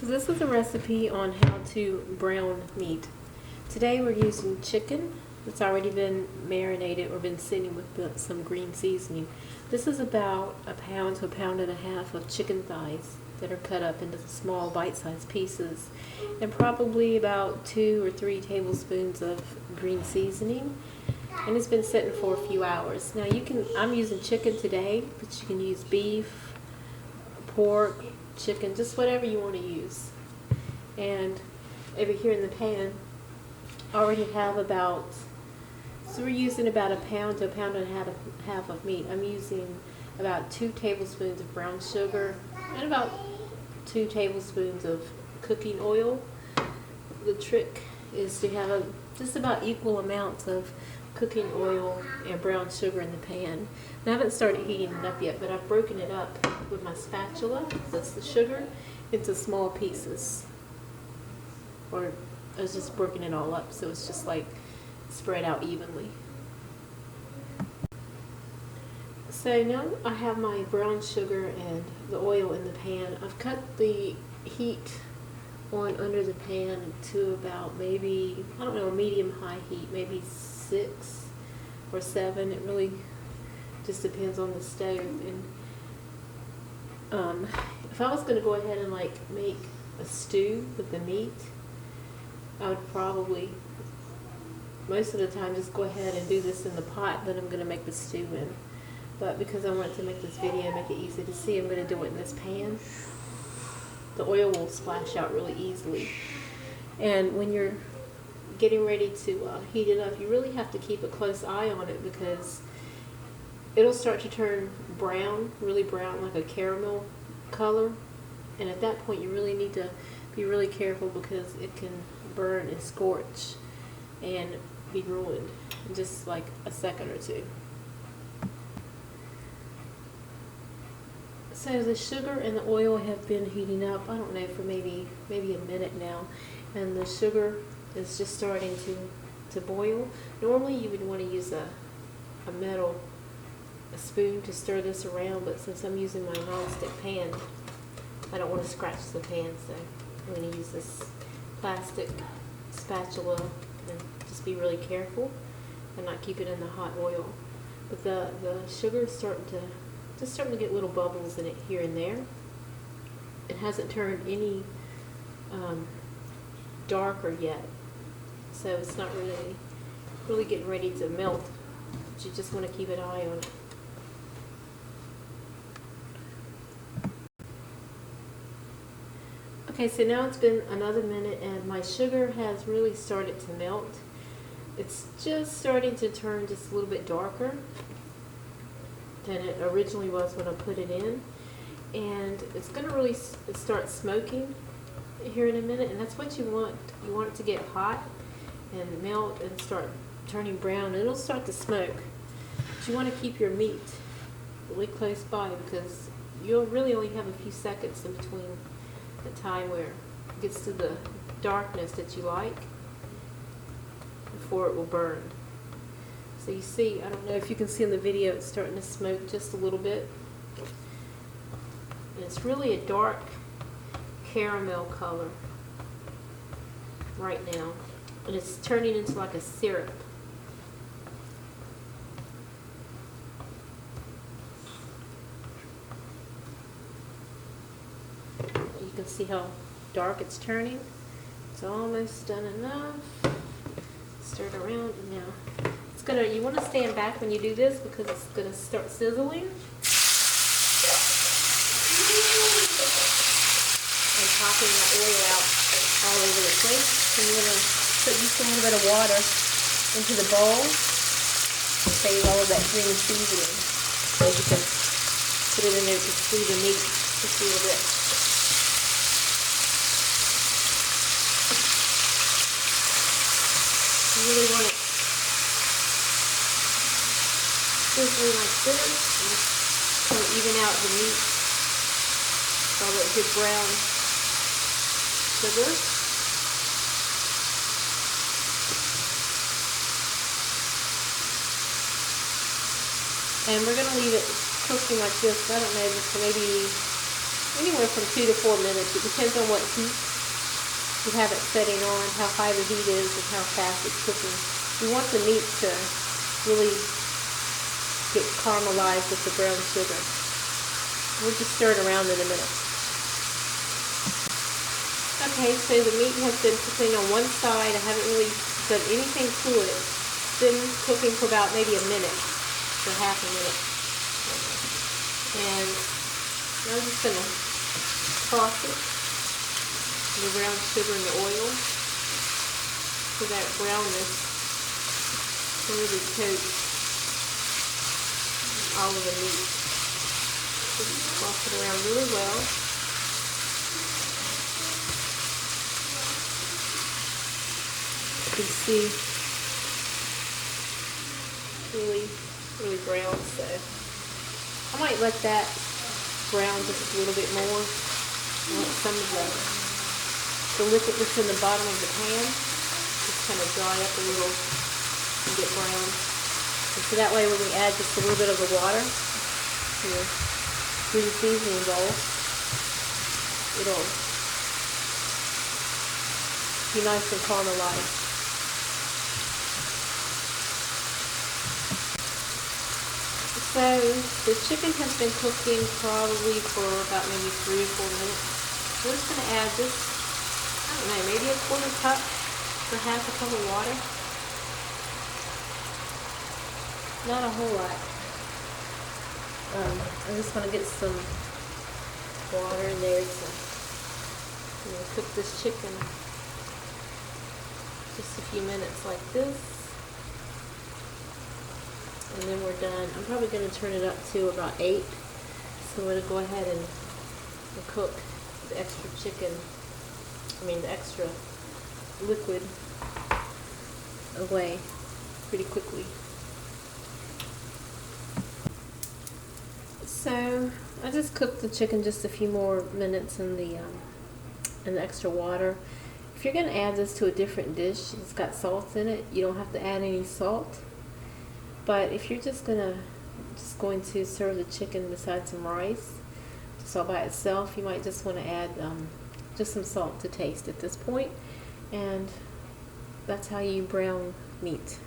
So this is a recipe on how to brown meat. Today we're using chicken that's already been marinated or been sitting with some green seasoning. This is about a pound to a pound and a half of chicken thighs that are cut up into small bite-sized pieces, and probably about 2 or 3 tablespoons of green seasoning. And it's been sitting for a few hours. Now I'm using chicken today, but you can use beef, pork, chicken, just whatever you want to use. And over here in the pan, I already have so we're using about a pound to a pound and a half of meat. I'm using about 2 tablespoons of brown sugar and about 2 tablespoons of cooking oil. The trick is to have just about equal amounts of cooking oil and brown sugar in the pan. And I haven't started heating it up yet, but I've broken it up with my spatula, that's the sugar, into small pieces. Or I was just working it all up, so it's just like spread out evenly. So now I have my brown sugar and the oil in the pan. I've cut the heat on under the pan to about maybe, I don't know, a medium-high heat, maybe 6 or 7. It really just depends on the stove. And if I was going to go ahead and make a stew with the meat, I would probably most of the time just go ahead and do this in the pot that I'm going to make the stew in. But because I want to make this video and make it easy to see, I'm going to do it in this pan. The oil will splash out really easily. And when you're getting ready to heat it up, you really have to keep a close eye on it, because it'll start to turn brown, really brown, like a caramel color. And at that point you really need to be really careful, because it can burn and scorch and be ruined in just like a second or two. So the sugar and the oil have been heating up, I don't know, for maybe a minute now, and the sugar is just starting to boil. Normally you would want to use a spoon to stir this around, but since I'm using my non-stick pan, I don't want to scratch the pan, so I'm going to use this plastic spatula and just be really careful and not keep it in the hot oil. But the sugar is starting to get little bubbles in it here and there. It hasn't turned any darker yet, so it's not really getting ready to melt. But you just want to keep an eye on it. Okay, so now it's been another minute and my sugar has really started to melt. It's just starting to turn just a little bit darker than it originally was when I put it in. And it's going to really start smoking here in a minute, and that's what you want. You want it to get hot and melt and start turning brown, and it'll start to smoke. But you want to keep your meat really close by, because you'll really only have a few seconds in between the time where it gets to the darkness that you like before it will burn. So you see, I don't know if you can see in the video, it's starting to smoke just a little bit. And it's really a dark caramel color right now, and it's turning into like a syrup. You can see how dark it's turning. It's almost done enough. Stir it around, and now you want to stand back when you do this, because it's going to start sizzling and popping that oil out all over the place. And you're going to put just a little bit of water into the bowl to save all of that green seasoning, so you can put it in there to stew the meat just a little bit. You really want it sizzling like this, and just kind of even out the meat, all that good brown sugar. And we're going to leave it cooking like this, I don't know, just for maybe anywhere from 2 to 4 minutes. It depends on what heat you have it setting on, how high the heat is, and how fast it's cooking. You want the meat to really get caramelized with the brown sugar. We'll just stir it around in a minute. Okay, so the meat has been cooking on one side. I haven't really done anything to it. It's been cooking for about maybe a minute, for half a minute. And I'm just going to toss it, the brown sugar and the oil, so that brownness will really coat all of the meat. Just toss it around really well. You can see really brown, so I might let that brown just a little bit more. Let some of the liquid that's in the bottom of the pan just kind of dry up a little and get brown. And so that way when we add just a little bit of the water to the green seasoning bowl, it'll be nice and caramelized. So the chicken has been cooking probably for about maybe 3 or 4 minutes. We're just going to add this, I don't know, maybe a 1/4 cup or half a cup of water. Not a whole lot. I just want to get some water in there to cook this chicken just a few minutes like this. And then we're done. I'm probably going to turn it up to about 8. So we're going to go ahead and cook the extra chicken, the extra liquid away pretty quickly. So I just cooked the chicken just a few more minutes in the extra water. If you're going to add this to a different dish, it's got salt in it, you don't have to add any salt. But if you're just going to serve the chicken beside some rice, just all by itself, you might just want to add just some salt to taste at this point. And that's how you brown meat.